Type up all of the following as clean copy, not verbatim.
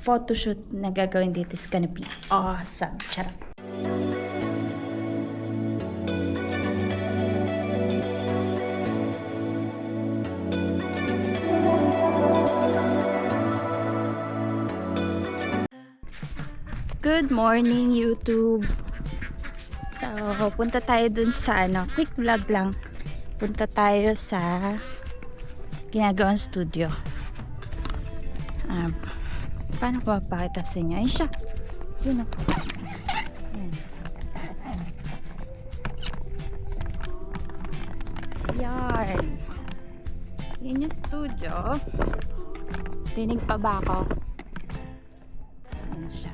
photoshoot na gagawin dito is gonna be awesome. Charot. Good morning, YouTube. So, punta tayo dun sa quick vlog lang. Punta tayo sa ginagawang studio. Paano ko mapakita sa inyo? Ayun siya. Yun ako. Yan. Yan yung studio. Rinig pa ba ako? Ayun siya.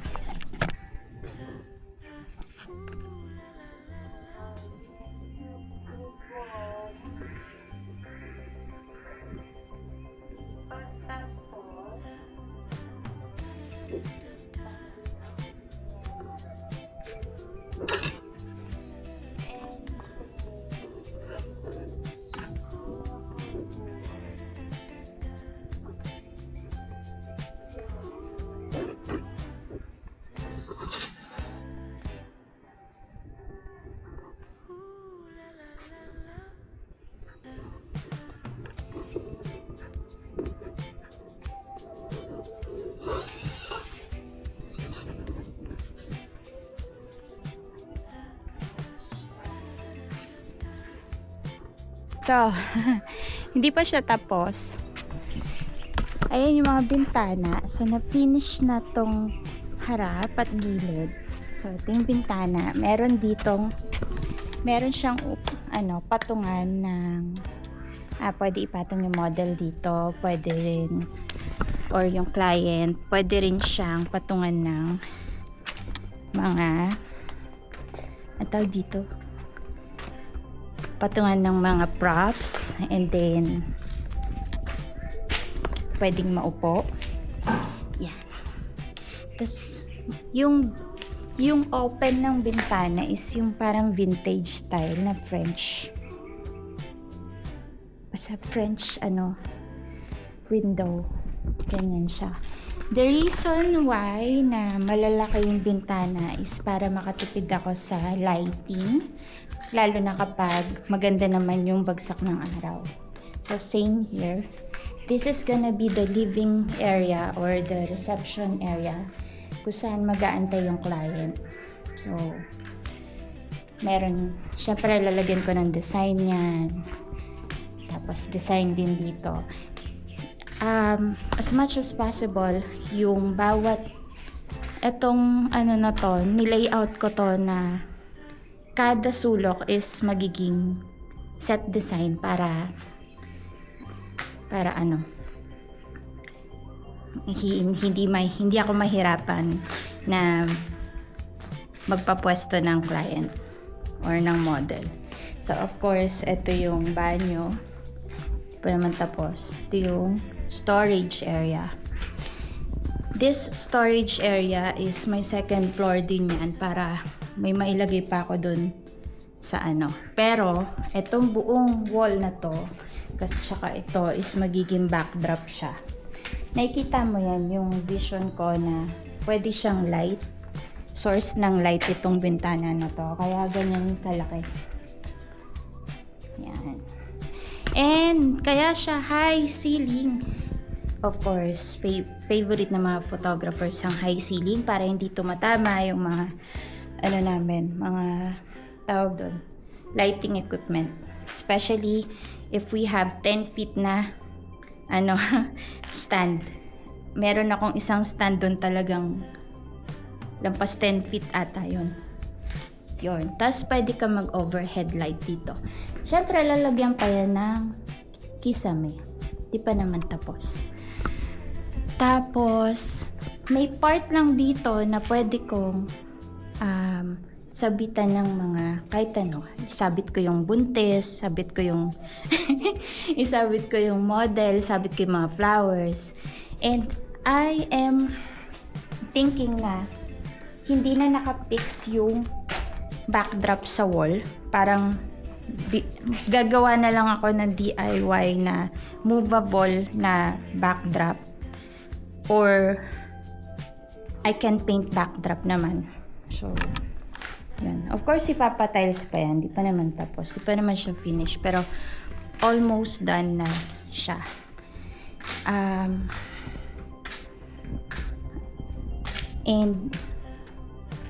So, hindi pa siya tapos. Ayan yung mga bintana. So, na-finish na tong harap at gilid. So, ito yung bintana. Meron siyang patungan ng pwede ipatong yung model dito. Pwede rin, or yung client, pwede rin siyang patungan ng mga dito, patungan ng mga props, and then pwedeng maupo. Yan. Tapos yung open ng bintana is yung parang vintage style na French. Basta French window. Ganyan siya. The reason why na malalaki yung bintana is para makatipid ako sa lighting, lalo na kapag maganda naman yung bagsak ng araw. So same here. This is gonna be the living area or the reception area kung saan mag-aantay yung client. So syempre lalagyan ko ng design yan. Tapos design din dito. As much as possible, yung bawat nilayout ko to na kada sulok is magiging set design para hindi ako mahirapan na magpapwesto ng client or ng model. So of course, ito yung banyo. Ito pa naman tapos. Ito yung storage area. This storage area is my second floor din yan para may mailagay pa ako dun sa Pero, itong buong wall na to, kasi tsaka ito is magiging backdrop siya. Nakikita mo yan, yung vision ko na pwede siyang light. Source ng light itong bintana na to. Kaya ganyan kalaki. Yan. And, kaya siya high ceiling. Of course, favorite na mga photographers ang high ceiling para hindi tumatama yung mga mga tawag doon, lighting equipment. Especially if we have 10 feet na stand. Meron akong isang stand doon talagang lampas 10 feet ata yun. Tapos pwede ka mag-overhead light dito. Syempre lalagyan pa yan ng kisame. Di pa naman tapos. Tapos may part lang dito na pwede kong sabitan ng mga kahit sabit ko yung buntis, sabit ko yung isabit ko yung model, sabit ko yung mga flowers. And I am thinking na hindi na nakapix yung backdrop sa wall. Parang gagawa na lang ako ng DIY na movable na backdrop or I can paint backdrop naman. So, yan. Of course, ipapatiles pa yan. Di pa naman tapos. Di pa naman siya finish. Pero, almost done na siya. And,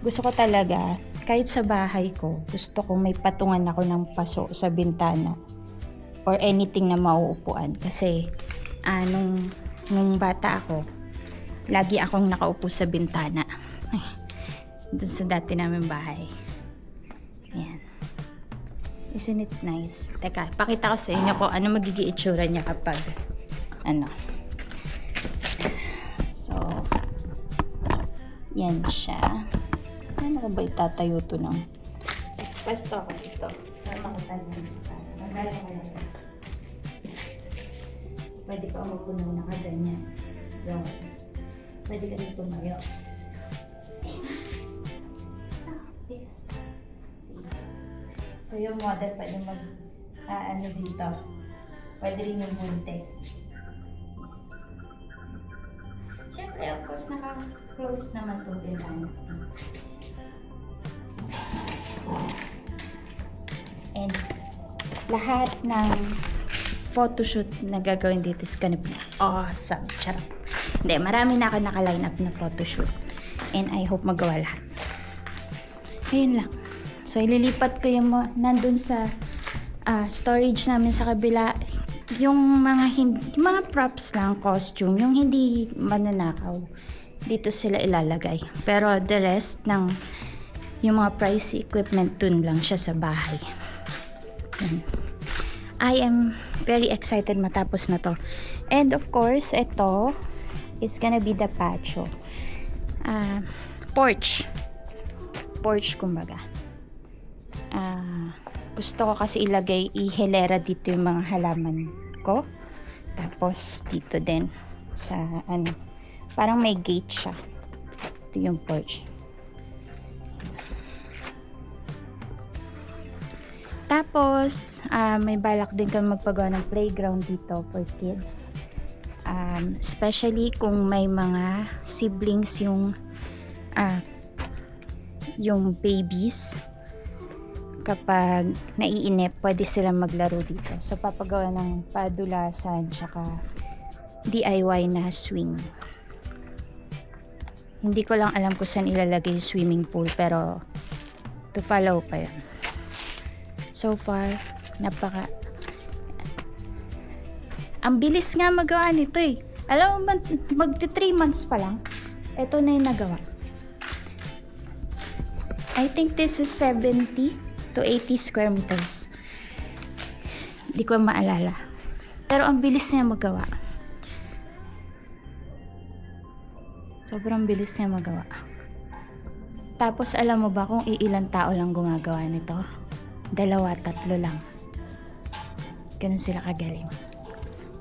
gusto ko talaga, kahit sa bahay ko, gusto ko may patungan ako ng paso sa bintana. Or anything na mauupuan. Kasi, nung bata ako, lagi akong nakaupo sa bintana. Doon sa dati namin bahay. Yan. Isn't it nice? Teka, pakita ko sa inyo kung ano magiging itsura niya kapag So, yan siya. Ano ko ba itatayo to ng? Pwesto ako dito. Para makita niyo. So, pwede ka mapunaw na kaganyan. Yung, pwede ka rin tumayo. So, yung model pwede dito. Pwede rin yung buntes. Siyempre, of course, naka-close naman itong bintana. And, lahat ng photoshoot na gagawin dito is gonna be awesome. Charot. Hindi, marami na ako naka-line up na photoshoot. And I hope magawa lahat. Ayun lang. So, ililipat ko yung nandun sa storage namin sa kabila. Yung mga props lang, costume, yung hindi mananakaw. Dito sila ilalagay. Pero the rest ng yung mga pricey equipment dun lang siya sa bahay. I am very excited matapos na to. And of course, ito is gonna be the patio. Porch, kumbaga. Gusto ko kasi ihilera dito yung mga halaman ko. Tapos dito din sa parang may gate siya. Ito yung porch. Tapos may balak din kami magpagawa ng playground dito for kids. Especially kung may mga siblings yung babies. Kapag naiinip, pwede sila maglaro dito. So, papagawa ng padulasan, tsaka DIY na swing. Hindi ko lang alam kung saan ilalagay yung swimming pool, pero to follow pa yun. So far, ang bilis nga magawa nito eh. Alam mo, magti 3 months pa lang, ito na yung nagawa. I think this is 70 to 80 square meters. Hindi ko maalala. Pero ang bilis niya magawa. Sobrang bilis niya magawa. Tapos alam mo ba kung iilang tao lang gumagawa nito? 2, 3 lang. Ganun sila kagaling.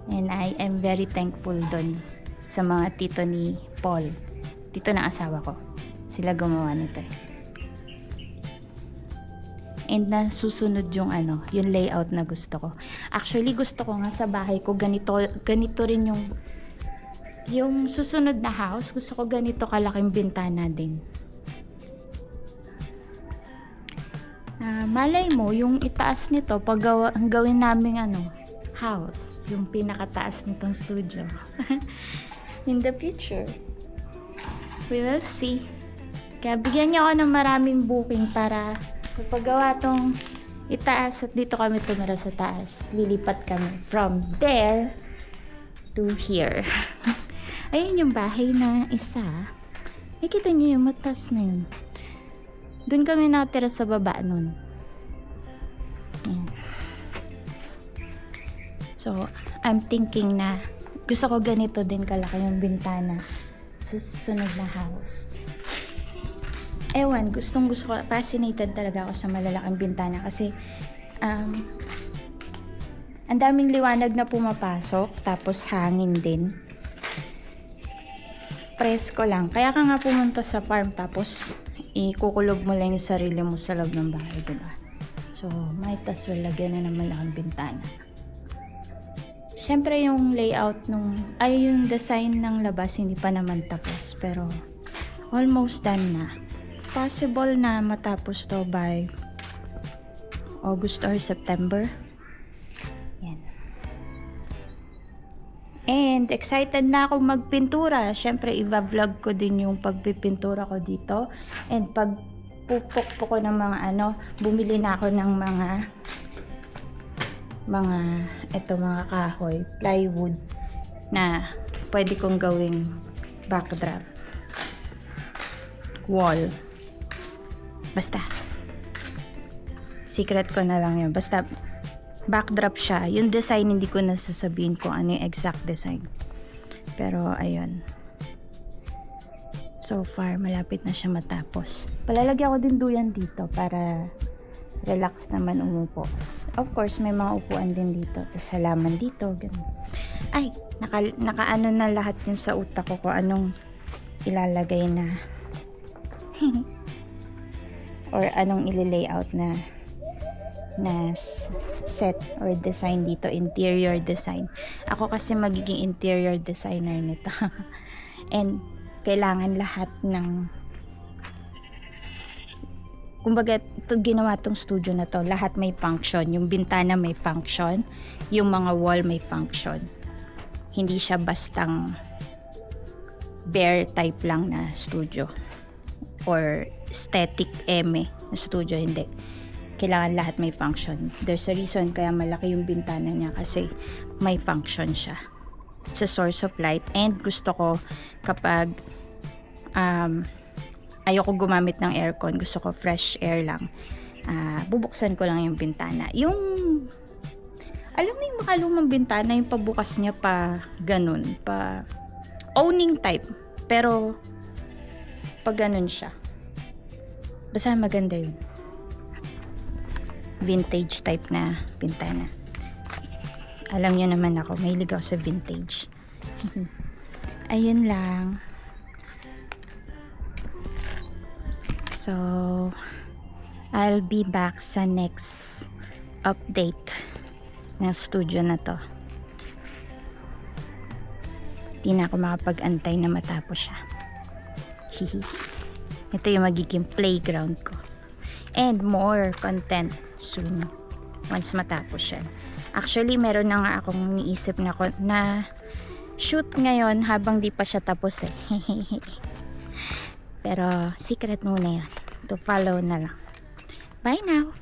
And I am very thankful doon sa mga tito ni Paul. Tito ng asawa ko. Sila gumawa nito eh. And nasusunod yung yung layout na gusto ko. Actually, gusto ko nga sa bahay ko ganito rin yung susunod na house. Gusto ko ganito kalaking bintana din. Malay mo, yung itaas nito, ang gawin naming house, yung pinakataas nitong studio. In the future, we will see. Kaya bigyan niyo ako ng maraming booking para paggawa tong itaas at dito kami tumira sa taas. Lilipat kami from there to here. Ayun yung bahay na isa. Nakita niyo yung matas na yun. Doon kami nakatira sa baba nun. Ayan. So, I'm thinking na gusto ko ganito din kalaki yung bintana sa susunod na house. Ewan, gusto ko, fascinated talaga ako sa malalaking bintana kasi ang daming liwanag na pumapasok, tapos hangin din. Presko lang. Kaya ka nga pumunta sa farm, tapos ikukulob mo lang yung sarili mo sa loob ng bahay, diba? So, might as well lagyan na ng malaking bintana. Siyempre yung layout yung design ng labas hindi pa naman tapos, pero almost done na. Possible na matapos to by August or September. Yan. And excited na akong magpintura. Syempre, i-vlog ko din yung pagpipintura ko dito. And pag pupok ko ng mga bumili na ako ng mga kahoy, plywood na pwede kong gawing backdrop. Wall. Basta. Secret ko na lang yun. Basta backdrop siya. Yung design, hindi ko nasasabihin kung ano yung exact design. Pero, ayun. So far, malapit na siya matapos. Palalagyan ko din duyan dito para relax naman umupo. Of course, may mga upuan din dito. Tapos halaman dito. Ganun. Ay, nakaano na lahat yun sa utak ko kung anong ilalagay na or anong ili-layout na set or design dito, interior design. Ako kasi magiging interior designer nito. And kailangan lahat ng kumbaga, ginawa tong studio na to, lahat may function. Yung bintana may function, yung mga wall may function. Hindi siya bastang bare type lang na studio or static na studio, hindi. Kailangan lahat may function. There's a reason kaya malaki yung bintana niya kasi may function siya. It's a source of light, and gusto ko kapag ayoko gumamit ng aircon, gusto ko fresh air lang, bubuksan ko lang yung bintana. Yung alam mo yung makalumang bintana, yung pabukas niya pa ganun, pa owning type, pero pag ganun siya, basta maganda yun. Vintage type na bintana. Alam niyo naman ako, mahilig ako sa vintage. Ayun lang. So, I'll be back sa next update ng studio na to. Di na ako makapag-antay na matapos siya. Ito yung magiging playground ko. And more content soon once matapos siya. Actually, meron na nga akong niisip na shoot ngayon habang di pa siya tapos eh. Pero secret muna yun. To follow na lang. Bye now!